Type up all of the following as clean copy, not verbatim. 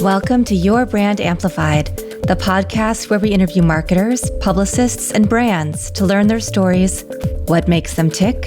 Welcome to Your Brand Amplified, the podcast where we interview marketers, publicists, and brands to learn their stories, what makes them tick,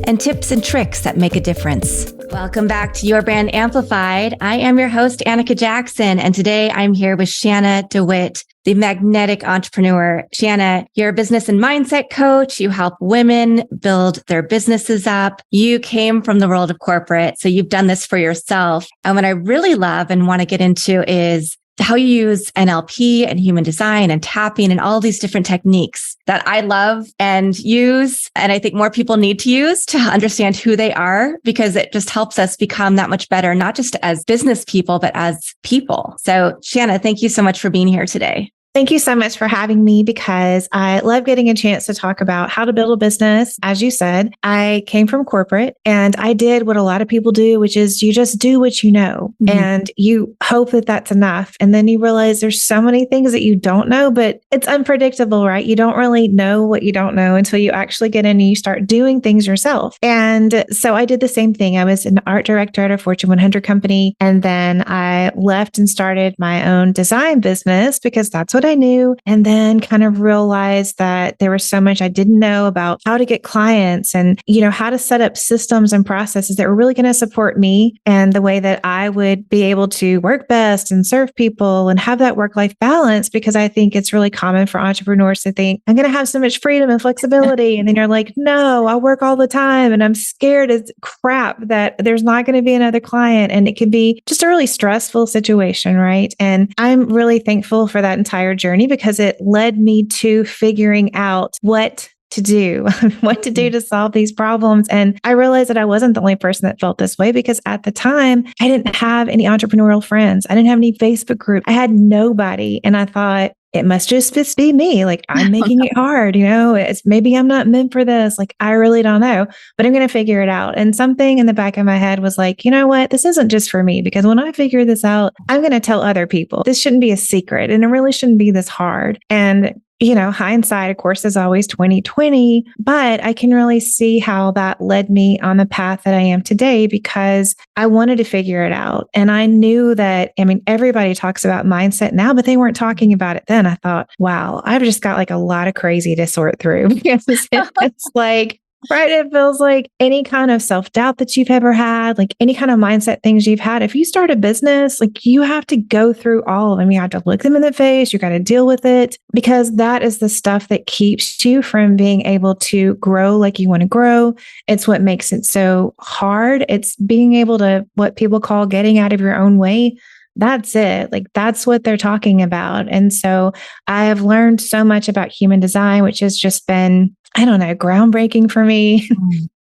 and tips and tricks that make a difference. Welcome back to Your Brand Amplified. I am your host, Annika Jackson, and today I'm here with Shana DeWitt, the magnetic entrepreneur. Shana, you're a business and mindset coach. You help women build their businesses up. You came from the world of corporate, so you've done this for yourself. And what I really love and want to get into is how you use NLP and human design and tapping and all these different techniques that I love and use. And I think more people need to use to understand who they are, because it just helps us become that much better, not just as business people, but as people. So Shana, thank you so much for being here today. Thank you so much for having me, because I love getting a chance to talk about how to build a business. As you said, I came from corporate and I did what a lot of people do, which is you just do what you know and you hope that that's enough. And then you realize there's so many things that you don't know, but it's unpredictable, right? You don't really know what you don't know until you actually get in and you start doing things yourself. And so I did the same thing. I was an art director at a Fortune 100 company. And then I left and started my own design business because that's what I knew, and then kind of realized that there was so much I didn't know about how to get clients and, how to set up systems and processes that were really going to support me and the way that I would be able to work best and serve people and have that work-life balance. Because I think it's really common for entrepreneurs to think, I'm going to have so much freedom and flexibility. And then you're like, no, I work all the time and I'm scared as crap that there's not going to be another client. And it can be just a really stressful situation, right? And I'm really thankful for that entire journey, because it led me to figuring out what to do to solve these problems. And I realized that I wasn't the only person that felt this way, because at the time I didn't have any entrepreneurial friends. I didn't have any Facebook group. I had nobody. And I thought, it must just be me. Like, I'm making it hard, it's maybe I'm not meant for this. Like, I really don't know, but I'm going to figure it out. And something in the back of my head was like, you know what? This isn't just for me, because when I figure this out, I'm going to tell other people. This shouldn't be a secret, and it really shouldn't be this hard. And hindsight, of course, is always 20/20, but I can really see how that led me on the path that I am today, because I wanted to figure it out. And I knew that, everybody talks about mindset now, but they weren't talking about it then. I thought, wow, I've just got like a lot of crazy to sort through. It's like, right. It feels like any kind of self-doubt that you've ever had, like any kind of mindset things you've had. If you start a business, like you have to go through all of them. You have to look them in the face. You got to deal with it, because that is the stuff that keeps you from being able to grow like you want to grow. It's what makes it so hard. It's being able to, what people call getting out of your own way. That's it. Like, that's what they're talking about. And so I have learned so much about human design, which has just been, groundbreaking for me.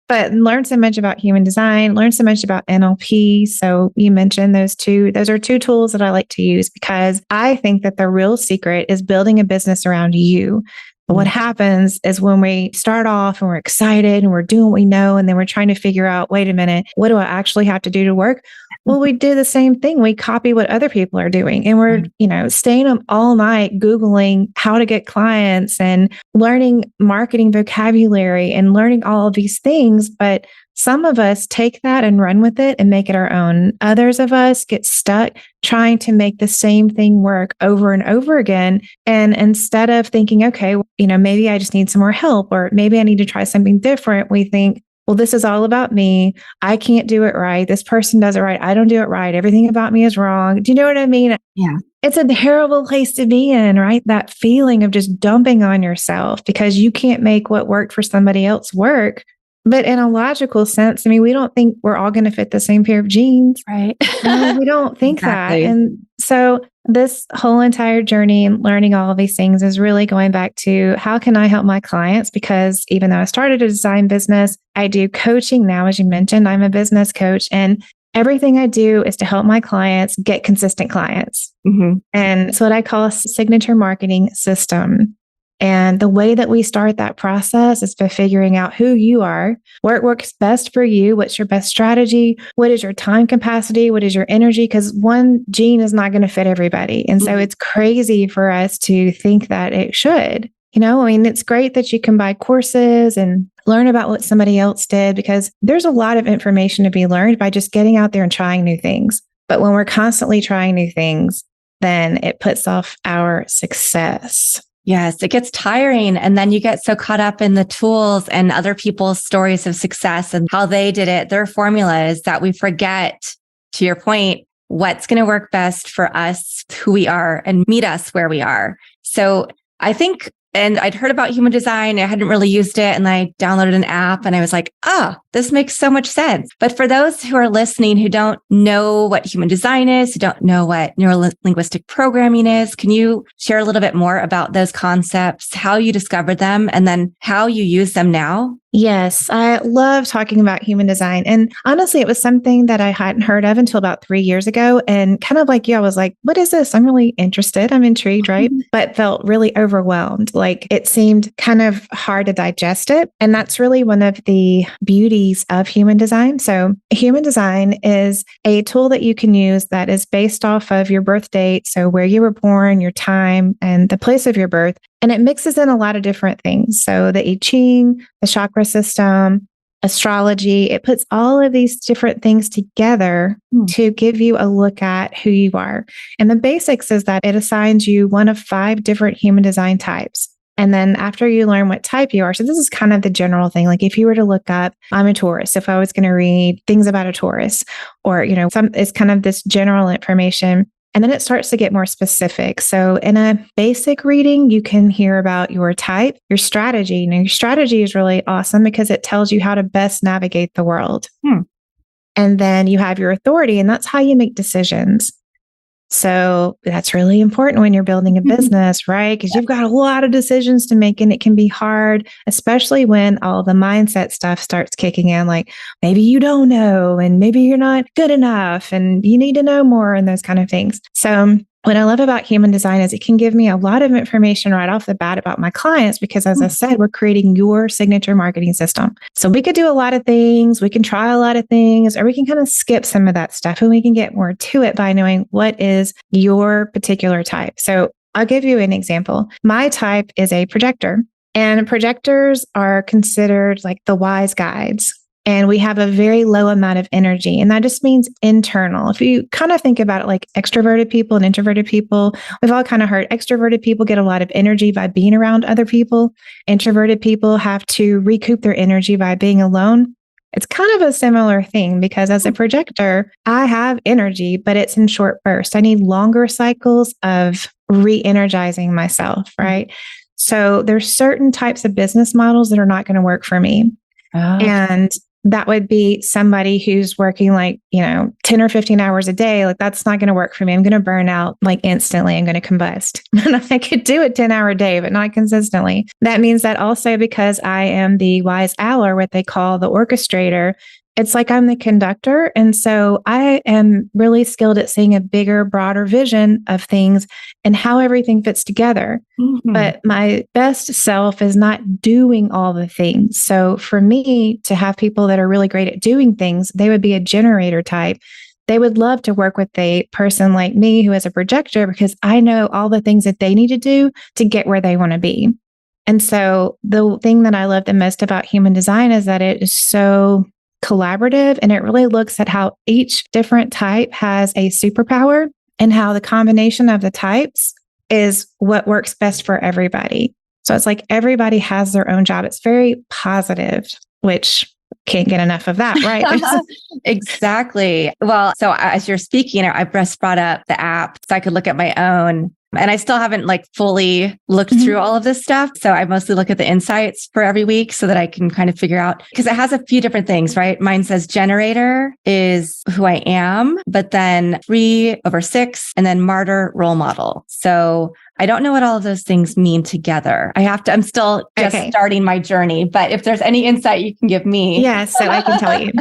But learned so much about human design, learned so much about NLP. So you mentioned those two. Those are two tools that I like to use, because I think that the real secret is building a business around you. But what happens is when we start off and we're excited and we're doing what we know, and then we're trying to figure out, wait a minute, what do I actually have to do to work? Well, we do the same thing. We copy what other people are doing, and we're, staying up all night Googling how to get clients and learning marketing vocabulary and learning all of these things. But some of us take that and run with it and make it our own. Others of us get stuck trying to make the same thing work over and over again. And instead of thinking, okay, maybe I just need some more help, or maybe I need to try something different, we think, well, this is all about me. I can't do it right. This person does it right. I don't do it right. Everything about me is wrong. Do you know what I mean? Yeah. It's a terrible place to be in, right? That feeling of just dumping on yourself because you can't make what worked for somebody else work. But in a logical sense, we don't think we're all going to fit the same pair of jeans. Right. No, we don't think Exactly. that. And so this whole entire journey and learning all of these things is really going back to, how can I help my clients? Because even though I started a design business, I do coaching now. As you mentioned, I'm a business coach, and everything I do is to help my clients get consistent clients. And it's what I call a signature marketing system. And the way that we start that process is by figuring out who you are, what works best for you, what's your best strategy, what is your time capacity, what is your energy, because one gene is not going to fit everybody. And so it's crazy for us to think that it should. It's great that you can buy courses and learn about what somebody else did, because there's a lot of information to be learned by just getting out there and trying new things. But when we're constantly trying new things, then it puts off our success. Yes, it gets tiring. And then you get so caught up in the tools and other people's stories of success and how they did it, their formulas, that we forget, to your point, what's going to work best for us, who we are, and meet us where we are. So I think, and I'd heard about human design. I hadn't really used it. And I downloaded an app and I was like, this makes so much sense. But for those who are listening, who don't know what human design is, who don't know what neuro-linguistic programming is, can you share a little bit more about those concepts, how you discovered them, and then how you use them now? Yes, I love talking about human design. And honestly, it was something that I hadn't heard of until about 3 years ago. And kind of like you, I was like, what is this? I'm really interested. I'm intrigued, right? But felt really overwhelmed. Like it seemed kind of hard to digest it. And that's really one of the beauties of human design. So human design is a tool that you can use that is based off of your birth date. So where you were born, your time, and the place of your birth. And it mixes in a lot of different things. So the I Ching, the chakra system, astrology, it puts all of these different things together to give you a look at who you are. And the basics is that it assigns you one of 5 different human design types. And then after you learn what type you are, so this is kind of the general thing. Like if you were to look up, I'm a Taurus, if I was going to read things about a Taurus, or, it's kind of this general information. And then it starts to get more specific. So in a basic reading, you can hear about your type, your strategy. Now, your strategy is really awesome because it tells you how to best navigate the world. And then you have your authority, and that's how you make decisions. So that's really important when you're building a business, right? Because you've got a lot of decisions to make and it can be hard, especially when all the mindset stuff starts kicking in, like maybe you don't know and maybe you're not good enough and you need to know more and those kind of things. So what I love about human design is it can give me a lot of information right off the bat about my clients, because as I said, we're creating your signature marketing system. So we could do a lot of things, we can try a lot of things, or we can kind of skip some of that stuff and we can get more to it by knowing what is your particular type. So I'll give you an example. My type is a projector, and projectors are considered like the wise guides. And we have a very low amount of energy. And that just means internal. If you kind of think about it like extroverted people and introverted people, we've all kind of heard extroverted people get a lot of energy by being around other people. Introverted people have to recoup their energy by being alone. It's kind of a similar thing because as a projector, I have energy, but it's in short bursts. I need longer cycles of re-energizing myself, right? So there's certain types of business models that are not going to work for me. And that would be somebody who's working 10 or 15 hours a day. Like that's not going to work for me. I'm going to burn out like instantly. I'm going to combust. I could do a 10-hour day, but not consistently. That means that also because I am the wise owl, or what they call the orchestrator, it's like I'm the conductor. And so I am really skilled at seeing a bigger, broader vision of things and how everything fits together. But my best self is not doing all the things. So for me to have people that are really great at doing things, they would be a generator type. They would love to work with a person like me who is a projector because I know all the things that they need to do to get where they want to be. And so the thing that I love the most about human design is that it is so collaborative, and it really looks at how each different type has a superpower and how the combination of the types is what works best for everybody. So it's like everybody has their own job. It's very positive, which can't get enough of that, right? Exactly. Well, so as you're speaking, I just brought up the app so I could look at my own. And I still haven't fully looked through all of this stuff. So I mostly look at the insights for every week so that I can kind of figure out, because it has a few different things, right? Mine says generator is who I am, but then 3/6, and then martyr, role model. So I don't know what all of those things mean together. I'm still just starting my journey, but if there's any insight you can give me. Yes, so I can tell you.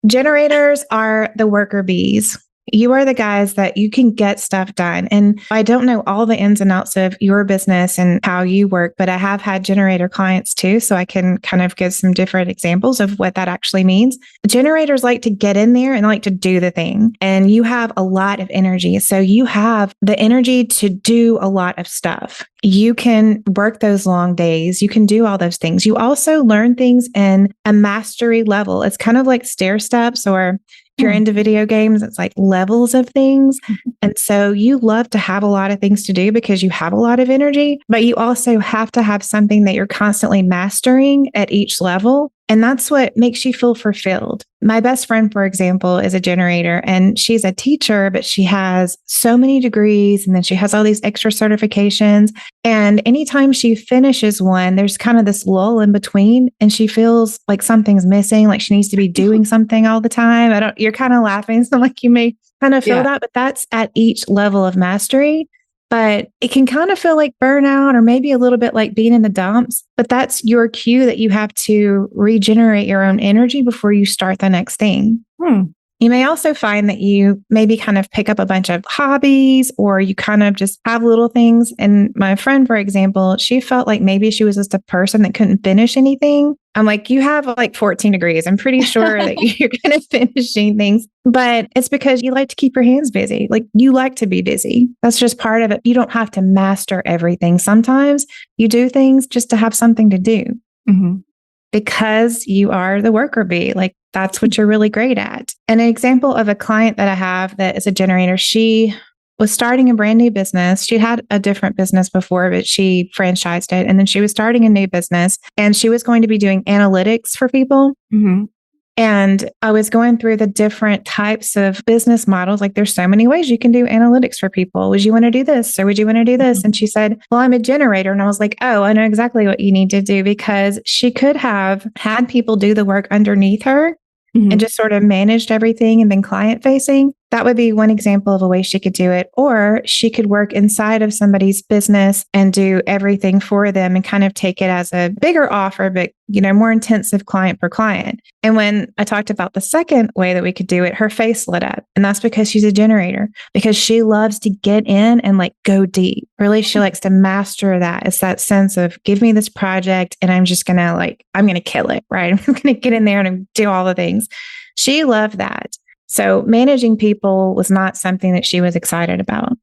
Generators are the worker bees. You are the guys that you can get stuff done. And I don't know all the ins and outs of your business and how you work, but I have had generator clients too. So I can kind of give some different examples of what that actually means. Generators like to get in there and like to do the thing. And you have a lot of energy. So you have the energy to do a lot of stuff. You can work those long days. You can do all those things. You also learn things in a mastery level. It's kind of like stair steps, or If you're into video games, it's like levels of things. And so you love to have a lot of things to do because you have a lot of energy, but you also have to have something that you're constantly mastering at each level. And that's what makes you feel fulfilled. My best friend, for example, is a generator and she's a teacher, but she has so many degrees and then she has all these extra certifications. And anytime she finishes one, there's kind of this lull in between and she feels like something's missing, like she needs to be doing something all the time. You're kind of laughing. So like you may kind of feel that, but that's at each level of mastery. But it can kind of feel like burnout or maybe a little bit like being in the dumps. But that's your cue that you have to regenerate your own energy before you start the next thing. You may also find that you maybe kind of pick up a bunch of hobbies or you kind of just have little things. And my friend, for example, she felt like maybe she was just a person that couldn't finish anything. I'm like, you have like 14 degrees. I'm pretty sure that you're going to finishing things, but it's because you like to keep your hands busy. Like you like to be busy. That's just part of it. You don't have to master everything. Sometimes you do things just to have something to do because you are the worker bee. Like that's what you're really great at. And an example of a client that I have that is a generator, she was starting a brand new business. She had a different business before, but she franchised it. And then she was starting a new business and she was going to be doing analytics for people. And I was going through the different types of business models. Like there's so many ways you can do analytics for people. Would you want to do this or would you want to do this? And she said, well, I'm a generator. And I was like, oh, I know exactly what you need to do because she could have had people do the work underneath her and just sort of managed everything and been client facing. That would be one example of a way she could do it. Or she could work inside of somebody's business and do everything for them and kind of take it as a bigger offer, but more intensive client per client. And when I talked about the second way that we could do it, her face lit up. And that's because she's a generator, because she loves to get in and like go deep. Really, she likes to master that. It's that sense of give me this project and I'm just going to I'm going to kill it, right? I'm going to get in there and do all the things. She loved that. So managing people was not something that she was excited about.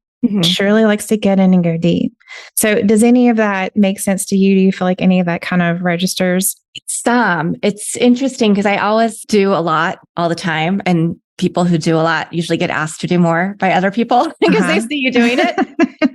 She really likes to get in and go deep. So does any of that make sense to you? Do you feel like any of that kind of registers? It's interesting because I always do a lot all the time. And people who do a lot usually get asked to do more by other people because they see you doing it.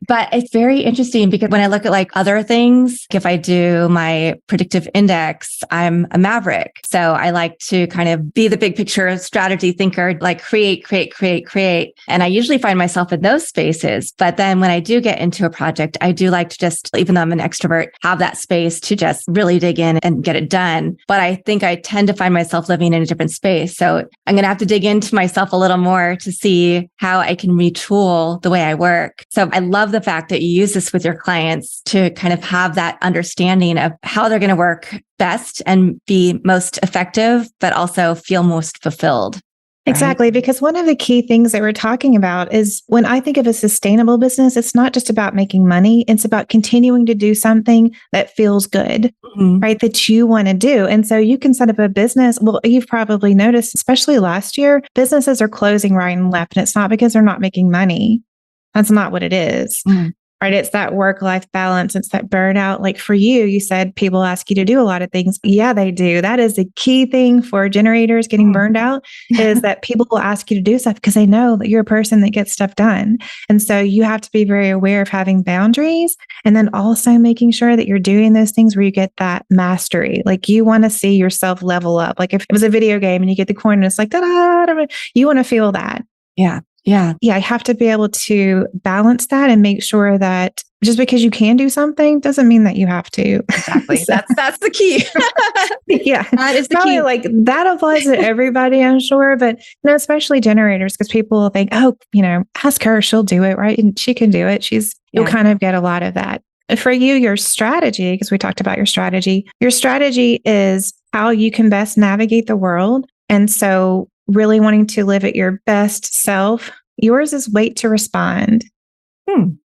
But it's very interesting because when I look at like other things, if I do my predictive index, I'm a maverick. So I like to kind of be the big picture strategy thinker, like create. And I usually find myself in those spaces. But then when I do get into a project, I do like to just, even though I'm an extrovert, have that space to just really dig in and get it done. But I think I tend to find myself living in a different space. So I'm going to have to dig into myself a little more to see how I can retool the way I work. So I love the fact that you use this with your clients to kind of have that understanding of how they're going to work best and be most effective, but also feel most fulfilled. Exactly. Because one of the key things that we're talking about is when I think of a sustainable business, it's not just about making money. It's about continuing to do something that feels good, right? That you want to do. And so you can set up a business. Well, you've probably noticed, especially last year, businesses are closing right and left. And it's not because they're not making money. That's not what it is. Right? It's that work-life balance. It's that burnout. Like for you, you said people ask you to do a lot of things. Yeah, they do. That is the key thing for generators getting burned out is that people will ask you to do stuff because they know that you're a person that gets stuff done. And so you have to be very aware of having boundaries and then also making sure that you're doing those things where you get that mastery. Like you want to see yourself level up. Like if it was a video game and you get the coin and it's like, da-da, you want to feel that. Yeah. I have to be able to balance that and make sure that just because you can do something doesn't mean that you have to. Exactly. That's the key. Yeah. That is the Probably key. like that applies to everybody, I'm sure, but especially generators, because people will think, oh, ask her, she'll do it, right? And she can do it. You'll kind of get a lot of that. For you, your strategy, because we talked about your strategy is how you can best navigate the world. And so really wanting to live at your best self, yours is wait to respond.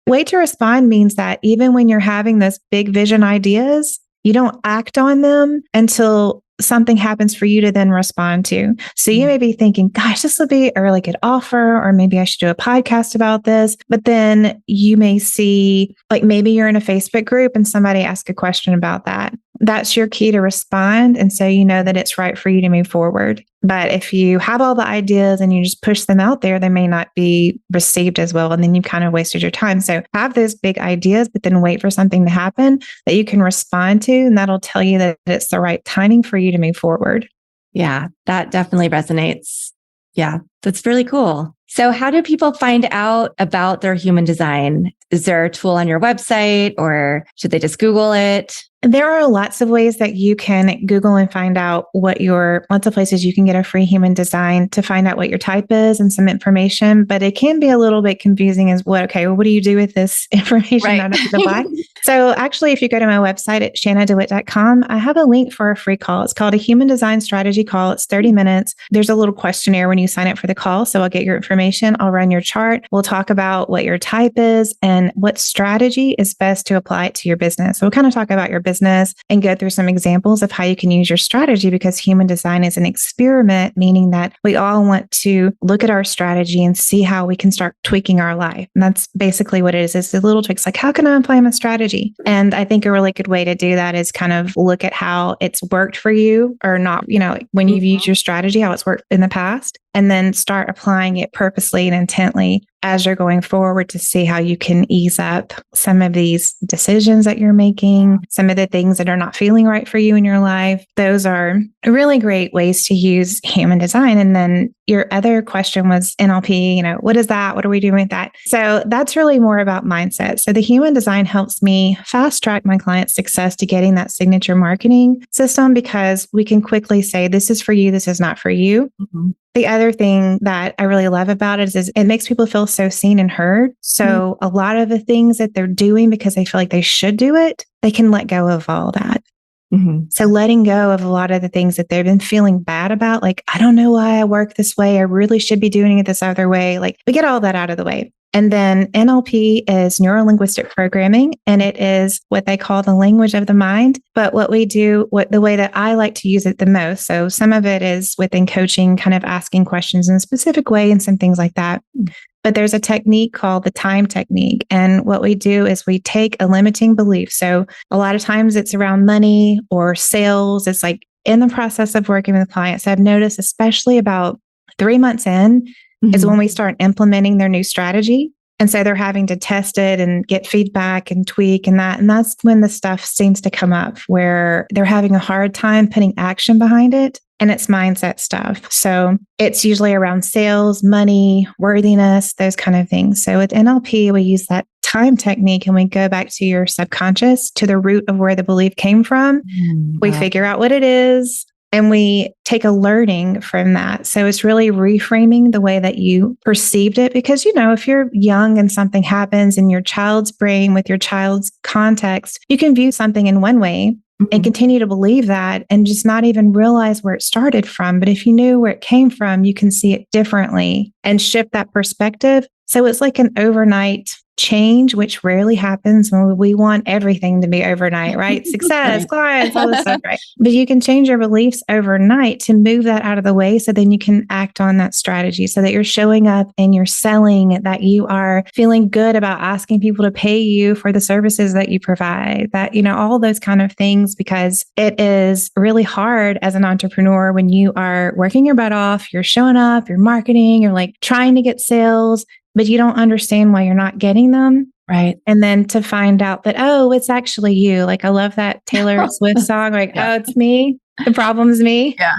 Wait to respond means that even when you're having this big vision ideas, you don't act on them until something happens for you to then respond to. So you may be thinking, gosh, this would be a really good offer, or maybe I should do a podcast about this. But then you may see, like maybe you're in a Facebook group and somebody asks a question about that. that's your key to respond. And so you know that it's right for you to move forward. But if you have all the ideas and you just push them out there, they may not be received as well. And then you've kind of wasted your time. So have those big ideas, but then wait for something to happen that you can respond to. And that'll tell you that it's the right timing for you to move forward. Yeah, that definitely resonates. Yeah, that's really cool. So how do people find out about their human design? Is there a tool on your website or should they just Google it? There are lots of ways that you can Google and find out lots of places you can get a free human design to find out what your type is and some information, but it can be a little bit confusing as what do you do with this information out of the box? So actually, if you go to my website at shanadewitt.com, I have a link for a free call. It's called a human design strategy call. It's 30 minutes. There's a little questionnaire when you sign up for the call. So I'll get your information. I'll run your chart. We'll talk about what your type is and what strategy is best to apply it to your business. So we'll kind of talk about your business and go through some examples of how you can use your strategy, because human design is an experiment, meaning that we all want to look at our strategy and see how we can start tweaking our life. And that's basically what it is. It's the little tweaks, like, how can I apply my strategy? And I think a really good way to do that is kind of look at how it's worked for you or not, when you've used your strategy, how it's worked in the past, and then start applying it purposely and intently as you're going forward to see how you can ease up some of these decisions that you're making, some of the things that are not feeling right for you in your life. Those are really great ways to use human design. And then your other question was NLP, what is that? What are we doing with that? So that's really more about mindset. So the human design helps me fast track my clients' success to getting that signature marketing system, because we can quickly say, this is for you, this is not for you. Mm-hmm. The other thing that I really love about it is it makes people feel so seen and heard. So a lot of the things that they're doing because they feel like they should do it, they can let go of all that. Mm-hmm. So letting go of a lot of the things that they've been feeling bad about, like, I don't know why I work this way. I really should be doing it this other way. Like, we get all that out of the way. And then NLP is neuro-linguistic programming, and it is what they call the language of the mind. But what we do, the way that I like to use it the most, so some of it is within coaching, kind of asking questions in a specific way and some things like that. But there's a technique called the time technique. And what we do is we take a limiting belief. So a lot of times it's around money or sales. It's like in the process of working with clients, I've noticed, especially about 3 months in, is when we start implementing their new strategy. And so they're having to test it and get feedback and tweak and that. And that's when the stuff seems to come up where they're having a hard time putting action behind it. And it's mindset stuff. So it's usually around sales, money, worthiness, those kind of things. So with NLP, we use that time technique and we go back to your subconscious, to the root of where the belief came from. We figure out what it is. And we take a learning from that. So it's really reframing the way that you perceived it. Because, if you're young and something happens in your child's brain with your child's context, you can view something in one way and continue to believe that and just not even realize where it started from. But if you knew where it came from, you can see it differently and shift that perspective. So it's like an overnight change, which rarely happens when we want everything to be overnight, right? Success, clients, all this stuff, right? But you can change your beliefs overnight to move that out of the way. So then you can act on that strategy so that you're showing up and you're selling, that you are feeling good about asking people to pay you for the services that you provide, that, all those kind of things, because it is really hard as an entrepreneur when you are working your butt off, you're showing up, you're marketing, you're like trying to get sales, but you don't understand why you're not getting them. Right. And then to find out that, it's actually you. Like, I love that Taylor Swift song. Like, it's me. The problem's me. Yeah.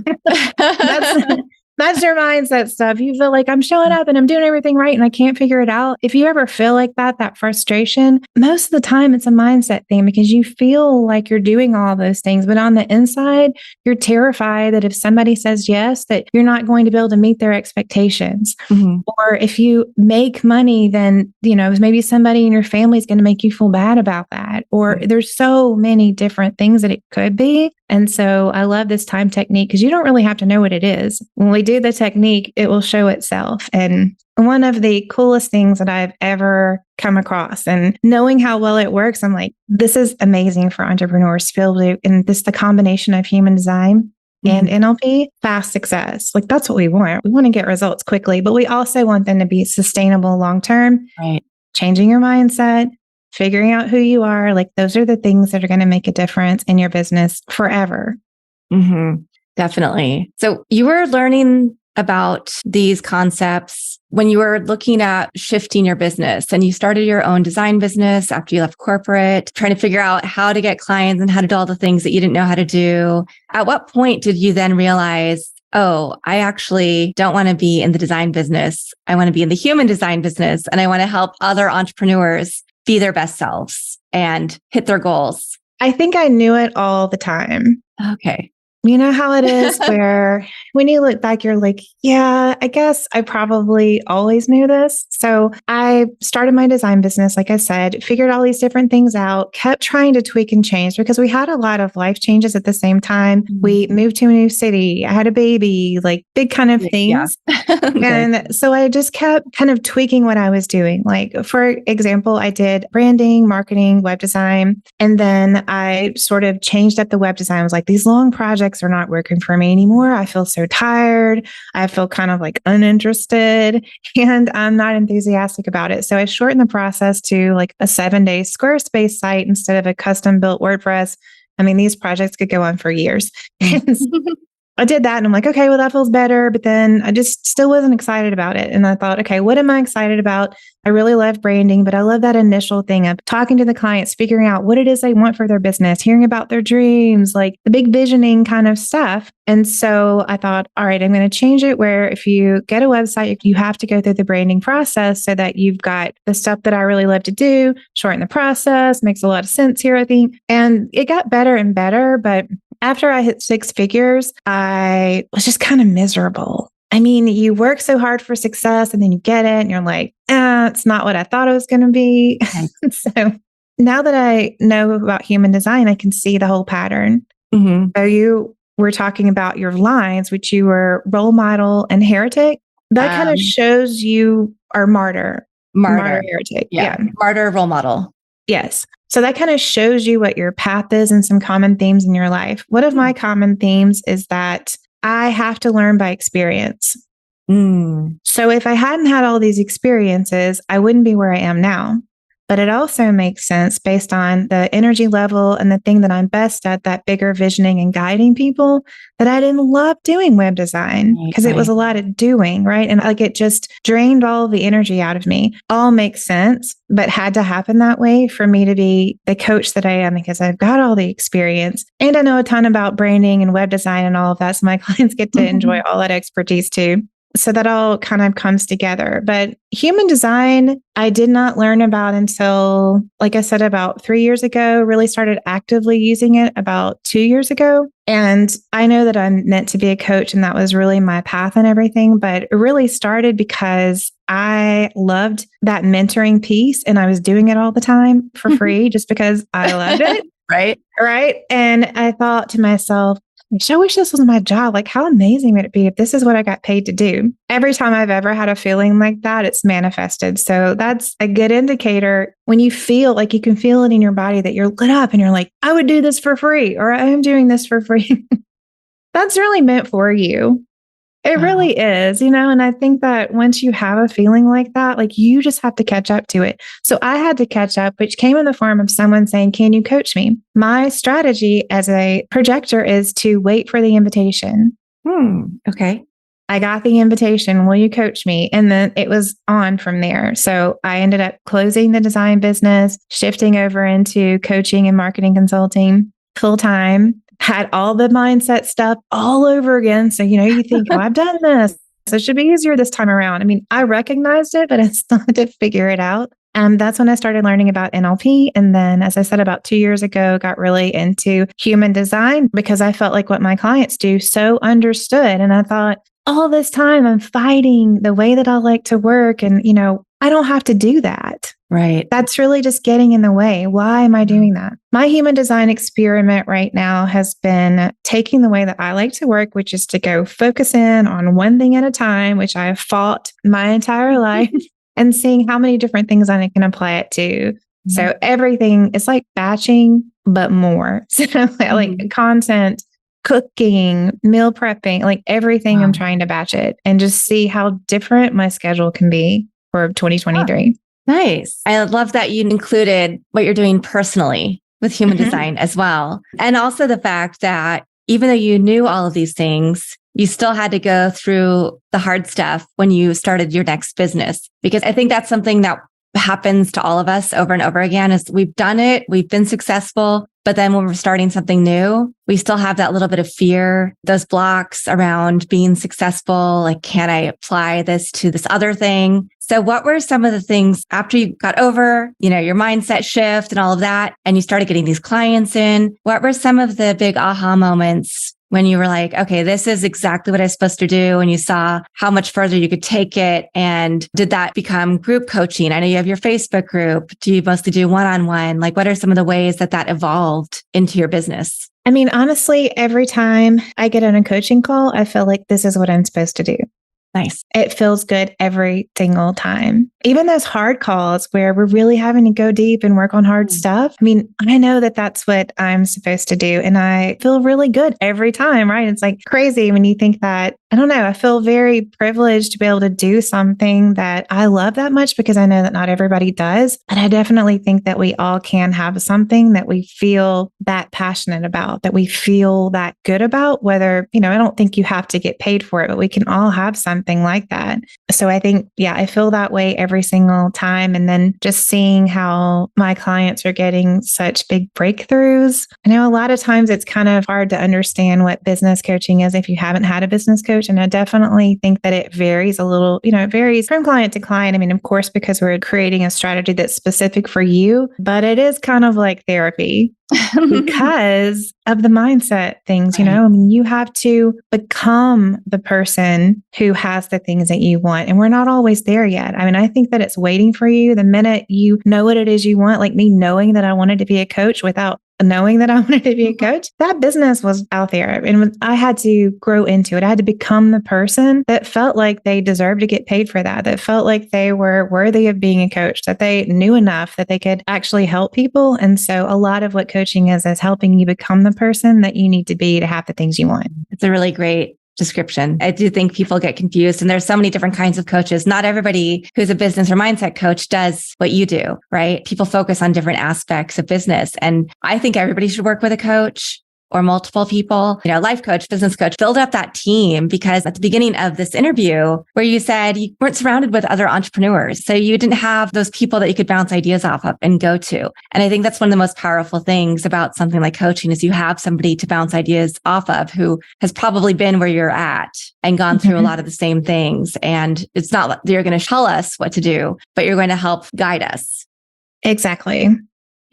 That's your mindset stuff. You feel like I'm showing up and I'm doing everything right and I can't figure it out. If you ever feel like that frustration, most of the time it's a mindset thing, because you feel like you're doing all those things, but on the inside, you're terrified that if somebody says yes, that you're not going to be able to meet their expectations. Or if you make money, then, maybe somebody in your family is going to make you feel bad about that. Or there's so many different things that it could be. And so I love this time technique because you don't really have to know what it is. When we do the technique, it will show itself. And one of the coolest things that I've ever come across, and knowing how well it works, I'm like, this is amazing for entrepreneurs to be able to, and this, the combination of human design and NLP, fast success. Like, that's what we want. We want to get results quickly, but we also want them to be sustainable long-term. Right. Changing your mindset, figuring out who you are. Like those are the things that are going to make a difference in your business forever. Mm-hmm. Definitely. So you were learning about these concepts when you were looking at shifting your business, and you started your own design business after you left corporate, trying to figure out how to get clients and how to do all the things that you didn't know how to do. At what point did you then realize, oh, I actually don't want to be in the design business. I want to be in the human design business, and I want to help other entrepreneurs be their best selves and hit their goals? I think I knew it all the time. Okay. You know how it is where when you look back, you're like, yeah, I guess I probably always knew this. So I started my design business, like I said, figured all these different things out, kept trying to tweak and change because we had a lot of life changes at the same time. We moved to a new city. I had a baby, like big kind of things. Yeah. And so I just kept kind of tweaking what I was doing. Like, for example, I did branding, marketing, web design. And then I sort of changed up the web design. I was like, these long projects are not working for me anymore. I feel so tired. I feel kind of like uninterested and I'm not enthusiastic about it. So I shortened the process to like a 7-day Squarespace site instead of a custom built WordPress. I mean, these projects could go on for years. I did that and I'm like, okay, well, that feels better. But then I just still wasn't excited about it. And I thought, okay, what am I excited about? I really love branding, but I love that initial thing of talking to the clients, figuring out what it is they want for their business, hearing about their dreams, like the big visioning kind of stuff. And so I thought, all right, I'm going to change it where if you get a website, you have to go through the branding process so that you've got the stuff that I really love to do, shorten the process, makes a lot of sense here, I think. And it got better and better. But after I hit 6 figures, I was just kind of miserable. I mean, you work so hard for success and then you get it and you're like, it's not what I thought it was going to be. So now that I know about human design, I can see the whole pattern. Mm-hmm. So you were talking about your lines, which you were role model and heretic. That kind of shows you are martyr, heretic. Yeah. Martyr, role model. Yes. So that kind of shows you what your path is and some common themes in your life. One of my common themes is that I have to learn by experience. So if I hadn't had all these experiences, I wouldn't be where I am now. But it also makes sense based on the energy level and the thing that I'm best at, that bigger visioning and guiding people, that I didn't love doing web design because it was a lot of doing, right? And like it just drained all the energy out of me. All makes sense, but had to happen that way for me to be the coach that I am because I've got all the experience and I know a ton about branding and web design and all of that. So my clients get to enjoy all that expertise too. So that all kind of comes together. But human design, I did not learn about until, like I said, about 3 years ago, really started actively using it about 2 years ago. And I know that I'm meant to be a coach and that was really my path and everything, but it really started because I loved that mentoring piece and I was doing it all the time for free just because I loved it. Right. And I thought to myself, I wish this was my job. Like, how amazing would it be if this is what I got paid to do? Every time I've ever had a feeling like that, it's manifested. So that's a good indicator when you feel like you can feel it in your body that you're lit up and you're like, I would do this for free, or I am doing this for free. That's really meant for you. It really is, and I think that once you have a feeling like that, like you just have to catch up to it. So I had to catch up, which came in the form of someone saying, can you coach me? My strategy as a projector is to wait for the invitation. Okay. I got the invitation. Will you coach me? And then it was on from there. So I ended up closing the design business, shifting over into coaching and marketing consulting full time. Had all the mindset stuff all over again. So, you think, oh, I've done this. So it should be easier this time around. I mean, I recognized it, but I still had to figure it out. That's when I started learning about NLP. And then, as I said, about 2 years ago, got really into human design because I felt like what my clients do so understood. And I thought, all this time I'm fighting the way that I like to work. And, I don't have to do that. Right. That's really just getting in the way. Why am I doing that? My human design experiment right now has been taking the way that I like to work, which is to go focus in on one thing at a time, which I have fought my entire life, and seeing how many different things I can apply it to. So everything is like batching, but more. So like content, cooking, meal prepping, like everything I'm trying to batch it and just see how different my schedule can be for 2023. Nice. I love that you included what you're doing personally with human design as well. And also the fact that even though you knew all of these things, you still had to go through the hard stuff when you started your next business. Because I think that's something that happens to all of us over and over again is we've done it, we've been successful, but then when we're starting something new, we still have that little bit of fear, those blocks around being successful. Like, can I apply this to this other thing? So what were some of the things after you got over, your mindset shift and all of that, and you started getting these clients in? What were some of the big aha moments when you were like, okay, this is exactly what I'm supposed to do, and you saw how much further you could take it? And did that become group coaching? I know you have your Facebook group. Do you mostly do one-on-one? Like, what are some of the ways that evolved into your business? I mean, honestly, every time I get on a coaching call, I feel like this is what I'm supposed to do. Nice. It feels good every single time. Even those hard calls where we're really having to go deep and work on hard stuff. I mean, I know that that's what I'm supposed to do. And I feel really good every time, right? It's like crazy when you think that. I don't know. I feel very privileged to be able to do something that I love that much, because I know that not everybody does. And I definitely think that we all can have something that we feel that passionate about, that we feel that good about, whether, I don't think you have to get paid for it, but we can all have something like that. So I think, I feel that way every single time. And then just seeing how my clients are getting such big breakthroughs. I know a lot of times it's kind of hard to understand what business coaching is if you haven't had a business coach. And I definitely think that it varies a little, it varies from client to client. I mean, of course, because we're creating a strategy that's specific for you, but it is kind of like therapy. Because of the mindset things, Right. I mean, you have to become the person who has the things that you want. And we're not always there yet. I mean, I think that it's waiting for you the minute you know what it is you want, like me knowing that I wanted to be a coach without knowing that I wanted to be a coach. That business was out there and I had to grow into it. I had to become the person that felt like they deserved to get paid for that felt like they were worthy of being a coach, that they knew enough that they could actually help people. And so a lot of what coaching is helping you become the person that you need to be to have the things you want. It's a really great description. I do think people get confused, and there's so many different kinds of coaches. Not everybody who's a business or mindset coach does what you do, right? People focus on different aspects of business. And I think everybody should work with a coach or multiple people, life coach, business coach, build up that team. Because at the beginning of this interview where you said you weren't surrounded with other entrepreneurs, so you didn't have those people that you could bounce ideas off of and go to. And I think that's one of the most powerful things about something like coaching is you have somebody to bounce ideas off of who has probably been where you're at and gone through a lot of the same things. And it's not like you're going to tell us what to do, but you're going to help guide us. Exactly.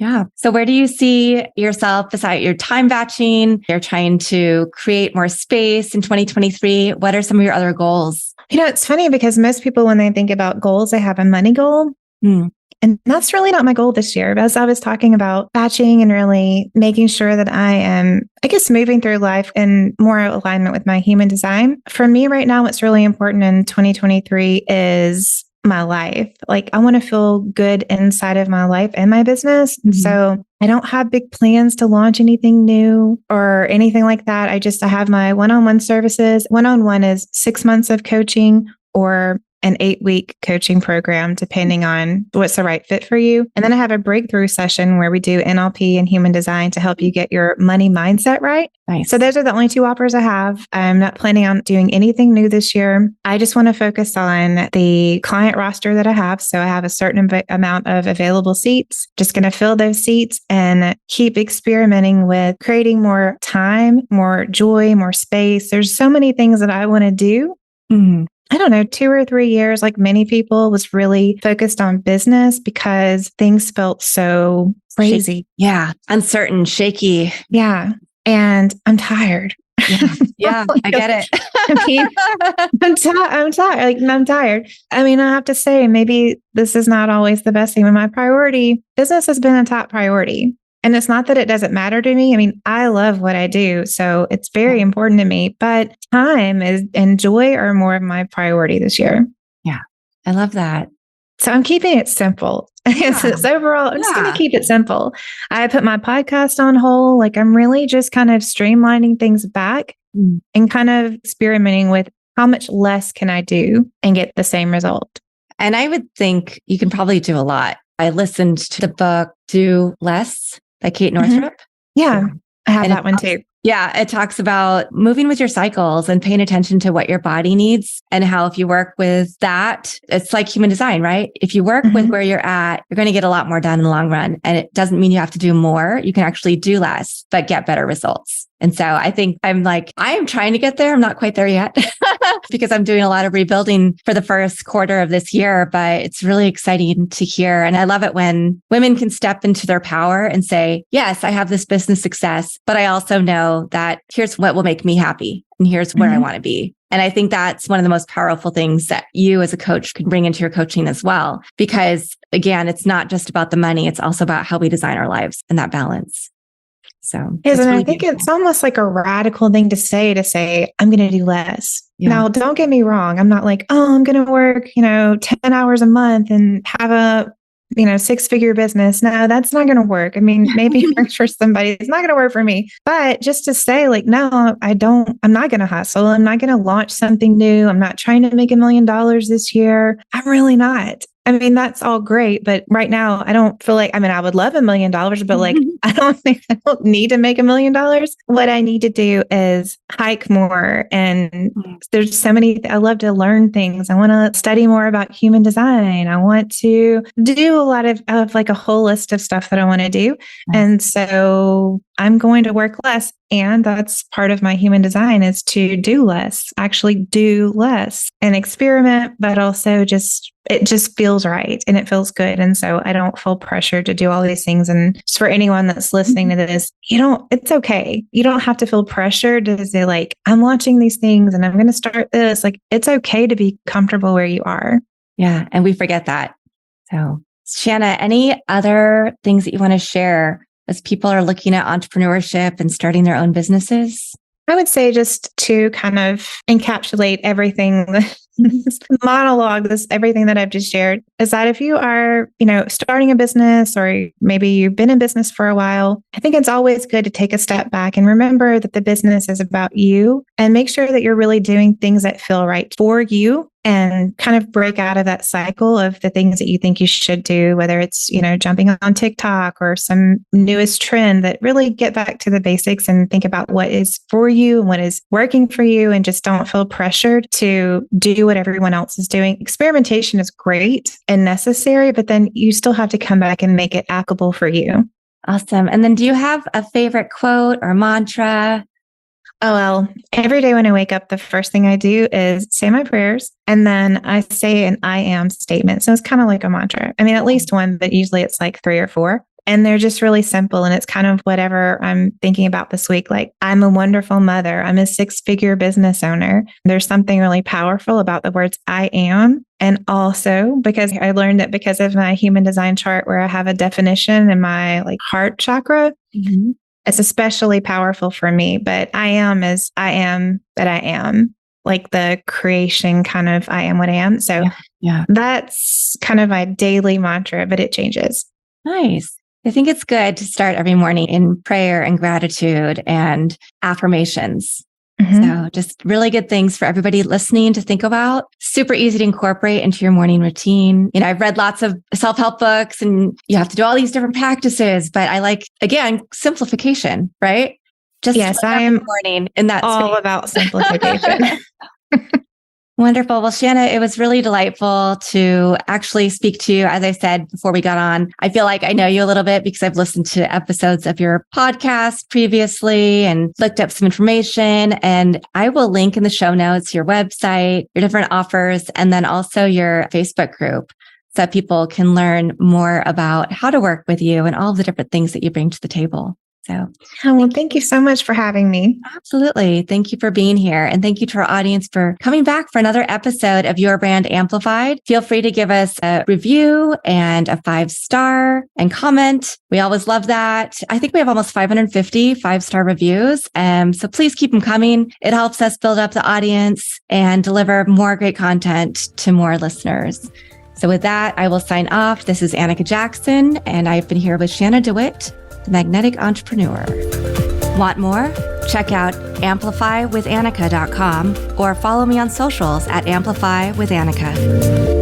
Yeah. So where do you see yourself beside your time batching? You're trying to create more space in 2023. What are some of your other goals? It's funny because most people, when they think about goals, they have a money goal. And that's really not my goal this year. As I was talking about batching and really making sure that I am, moving through life in more alignment with my human design. For me right now, what's really important in 2023 is my life. Like, I want to feel good inside of my life and my business. And so I don't have big plans to launch anything new or anything like that. I have my one-on-one services. One-on-one is 6 months of coaching or an 8-week coaching program, depending on what's the right fit for you. And then I have a breakthrough session where we do NLP and human design to help you get your money mindset right. Nice. So those are the only 2 offers I have. I'm not planning on doing anything new this year. I just want to focus on the client roster that I have. So I have a certain amount of available seats, just going to fill those seats and keep experimenting with creating more time, more joy, more space. There's so many things that I want to do. I don't know, 2 or 3 years, like many people, was really focused on business because things felt so crazy. Yeah. Uncertain, shaky. Yeah. And I'm tired. Yeah, I get it. I mean, I'm tired. I'm tired. I mean, I have to say, maybe this is not always the best thing, but my priority, business has been a top priority. And it's not that it doesn't matter to me. I mean, I love what I do, so it's very important to me, but time and joy are more of my priority this year. Yeah. I love that. So I'm keeping it simple. It's overall, I'm just going to keep it simple. I put my podcast on hold. Like, I'm really just kind of streamlining things back and kind of experimenting with how much less can I do and get the same result. And I would think you can probably do a lot. I listened to the book, Do Less by Kate Northrup. Yeah. I have And that one too. Yeah, it talks about moving with your cycles and paying attention to what your body needs and how if you work with that, it's like human design, right? If you work with where you're at, you're going to get a lot more done in the long run. And it doesn't mean you have to do more. You can actually do less, but get better results. And so I think I am trying to get there. I'm not quite there yet because I'm doing a lot of rebuilding for the first quarter of this year, but it's really exciting to hear. And I love it when women can step into their power and say, yes, I have this business success, but I also know that here's what will make me happy and here's where I want to be. And I think that's one of the most powerful things that you as a coach can bring into your coaching as well. Because again, it's not just about the money. It's also about how we design our lives and that balance. So, yes, and really I think it's almost like a radical thing to say, I'm going to do less. Yeah. Now, don't get me wrong. I'm not like, I'm going to work, 10 hours a month and have a, 6-figure business. No, that's not going to work. I mean, maybe it works for somebody. It's not going to work for me. But just to say no, I'm not going to hustle. I'm not going to launch something new. I'm not trying to make $1 million this year. I'm really not. I mean, that's all great, but right now I don't feel like, I would love $1 million, but I don't need to make $1 million. What I need to do is hike more. And there's so many, I love to learn things. I want to study more about human design. I want to do a lot of like a whole list of stuff that I want to do. And so I'm going to work less. And that's part of my human design is to do less, actually do less and experiment, but also it just feels right and it feels good. And so I don't feel pressure to do all these things. And just for anyone that's listening to this, it's okay. You don't have to feel pressured to say like, I'm launching these things and I'm going to start this. Like, it's okay to be comfortable where you are. Yeah. And we forget that. So Shana, any other things that you want to share as people are looking at entrepreneurship and starting their own businesses? I would say just to kind of encapsulate everything, this monologue, everything that I've just shared, is that if you are, starting a business or maybe you've been in business for a while, I think it's always good to take a step back and remember that the business is about you and make sure that you're really doing things that feel right for you and kind of break out of that cycle of the things that you think you should do, whether it's, jumping on TikTok or some newest trend, that really get back to the basics and think about what is for you and what is working for you, and just don't feel pressured to do what everyone else is doing. Experimentation is great and necessary, but then you still have to come back and make it applicable for you. Awesome. And then do you have a favorite quote or mantra? Oh, well, every day when I wake up, the first thing I do is say my prayers, and then I say an I am statement. So it's kind of like a mantra. At least one, but usually it's like 3 or 4. And they're just really simple. And it's kind of whatever I'm thinking about this week. Like, I'm a wonderful mother. I'm a 6-figure business owner. There's something really powerful about the words I am. And also because I learned that because of my human design chart where I have a definition in my heart chakra, it's especially powerful for me. But I am as I am that I am, like the creation kind of I am what I am. So that's kind of my daily mantra, but it changes. Nice. I think it's good to start every morning in prayer and gratitude and affirmations. So just really good things for everybody listening to think about. Super easy to incorporate into your morning routine. I've read lots of self-help books and you have to do all these different practices, but I like, again, simplification, right? Yes, I am morning in that all space. About simplification. Wonderful. Well, Shana, it was really delightful to actually speak to you. As I said before we got on, I feel like I know you a little bit because I've listened to episodes of your podcast previously and looked up some information. And I will link in the show notes your website, your different offers, and then also your Facebook group so that people can learn more about how to work with you and all the different things that you bring to the table. So, thank you so much for having me. Absolutely. Thank you for being here. And thank you to our audience for coming back for another episode of Your Brand Amplified. Feel free to give us a review and a 5-star and comment. We always love that. I think we have almost 550 5-star reviews. So please keep them coming. It helps us build up the audience and deliver more great content to more listeners. So with that, I will sign off. This is Annika Jackson, and I've been here with Shana DeWitt, the Magnetic Entrepreneur. Want more? Check out amplifywithannika.com or follow me on socials at amplifywithannika.